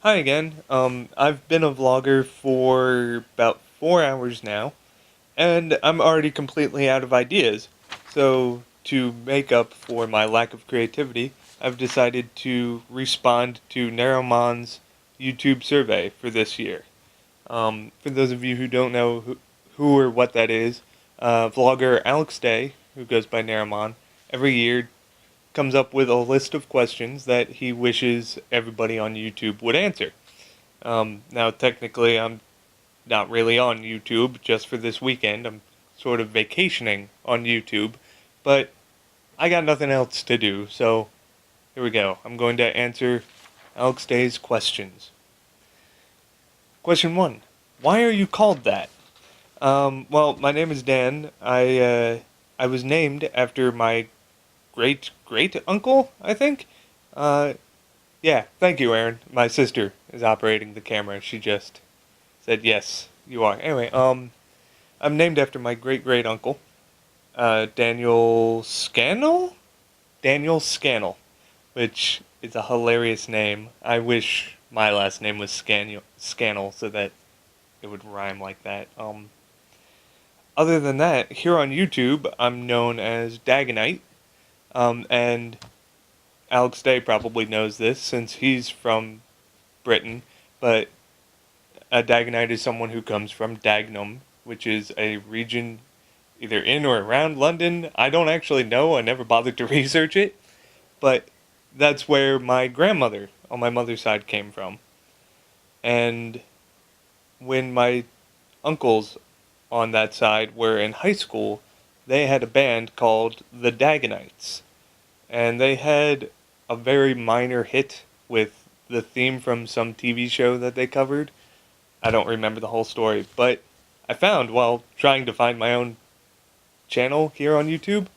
Hi again. I've been a vlogger for about 4 hours now, and I'm already completely out of ideas. So, to make up for my lack of creativity, I've decided to respond to Nerimon's YouTube survey for this year. For those of you who don't know who or what that is, vlogger Alex Day, who goes by Nerimon, every year comes up with a list of questions that he wishes everybody on YouTube would answer. Now, technically, I'm not really on YouTube just for this weekend. I'm sort of vacationing on YouTube, but I got nothing else to do, so here we go. I'm going to answer Alex Day's questions. Question 1. Why are you called that? Well, my name is Dan. I was named after my great uncle, I think. Uh, yeah, thank you, Aaron. My sister is operating the camera. She just said, yes, you are. Anyway, I'm named after my great uncle, Daniel Scannell? Daniel Scannell, which is a hilarious name. I wish my last name was Scannell so that it would rhyme like that. Other than that, here on YouTube, I'm known as Dagonite, and Alex Day probably knows this since he's from Britain, but a Dagonite is someone who comes from Dagenham, which is a region either in or around London. I don't actually know. I never bothered to research it. But that's where my grandmother on my mother's side came from. And when my uncles on that side were in high school, they had a band called the Dagonites. And they had a very minor hit with the theme from some TV show that they covered. I don't remember the whole story, but I found while trying to find my own channel here on YouTube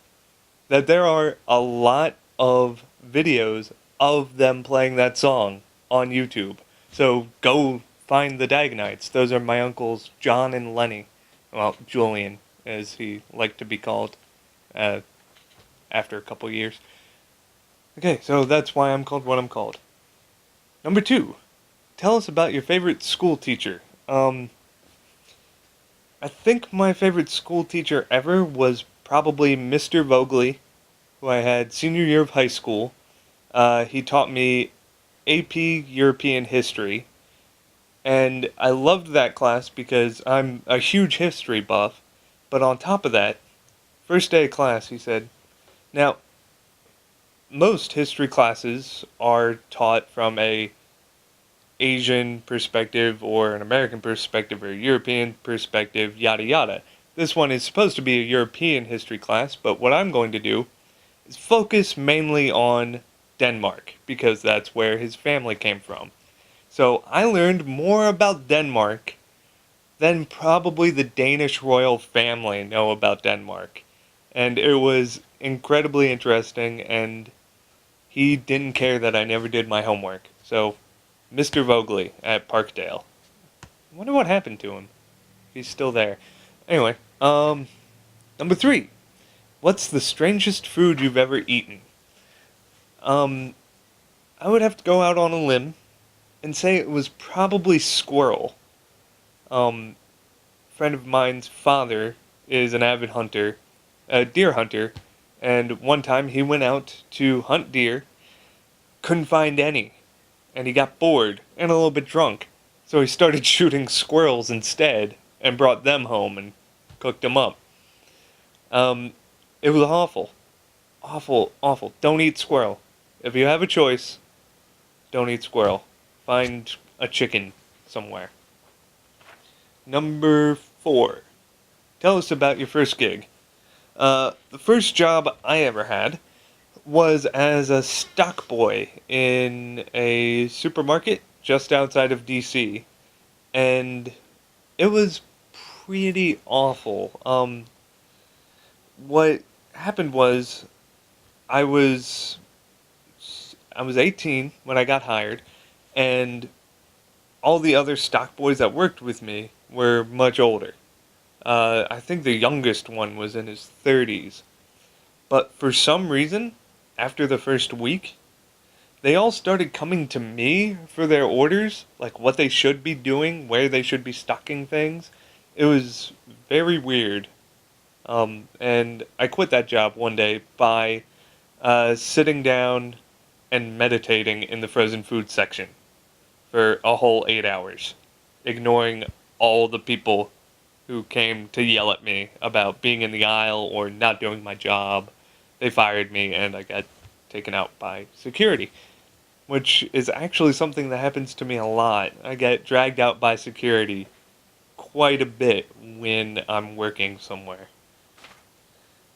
that there are a lot of videos of them playing that song on YouTube. So go find the Dagonites. Those are my uncles John and Lenny. Well, Julian, as he liked to be called uh, after a couple years. Okay, so that's why I'm called what I'm called. Number 2. Tell us about your favorite school teacher. I think my favorite school teacher ever was probably Mr. Vogley, who I had senior year of high school. He taught me AP European History, and I loved that class because I'm a huge history buff. But on top of that, first day of class, he said, now, most history classes are taught from a Asian perspective or an American perspective or a European perspective, yada yada. This one is supposed to be a European history class, but what I'm going to do is focus mainly on Denmark, because that's where his family came from. So I learned more about Denmark than probably the Danish royal family know about Denmark. And it was incredibly interesting, and he didn't care that I never did my homework. So Mr. Vogley at Parkdale. I wonder what happened to him. He's still there. Anyway, number 3. What's the strangest food you've ever eaten? Um, I would have to go out on a limb and say it was probably squirrel. A friend of mine's father is an avid hunter, a deer hunter, and one time he went out to hunt deer, couldn't find any, and he got bored and a little bit drunk. So he started shooting squirrels instead and brought them home and cooked them up. Um, it was awful. Awful, awful. Don't eat squirrel. If you have a choice, don't eat squirrel. Find a chicken somewhere. Number 4. Tell us about your first gig. The first job I ever had was as a stock boy in a supermarket just outside of DC, and it was pretty awful. What happened was I was I was 18 when I got hired, and all the other stock boys that worked with me were much older. I think the youngest one was in his 30s. But for some reason, after the first week, they all started coming to me for their orders, like what they should be doing, where they should be stocking things. It was very weird. And I quit that job one day by sitting down and meditating in the frozen food section for a whole 8 hours, ignoring all the people who came to yell at me about being in the aisle or not doing my job. They fired me and I got taken out by security, which is actually something that happens to me a lot. I get dragged out by security quite a bit when I'm working somewhere.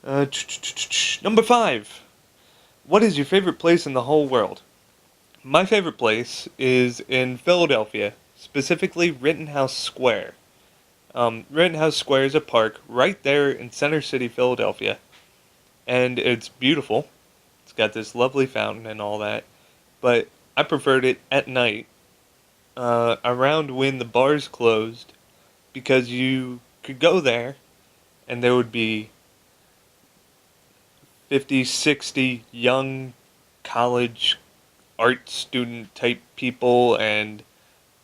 Number 5. What is your favorite place in the whole world? My favorite place is in Philadelphia, specifically Rittenhouse Square. Rittenhouse Square is a park right there in Center City, Philadelphia, and it's beautiful. It's got this lovely fountain and all that, but I preferred it at night, around when the bars closed, because you could go there and there would be 50, 60 young college art student type people and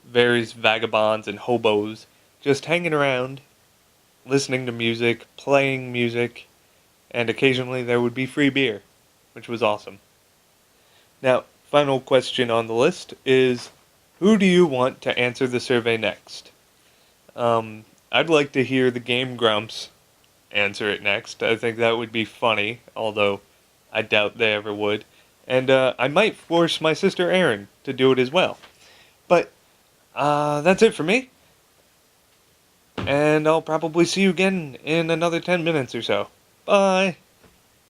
various vagabonds and hobos just hanging around, listening to music, playing music, and occasionally there would be free beer, which was awesome. Now, final question on the list is, who do you want to answer the survey next? I'd like to hear the Game Grumps answer it next. I think that would be funny, although I doubt they ever would. And I might force my sister Erin to do it as well. But that's it for me. And I'll probably see you again in another 10 minutes or so. Bye!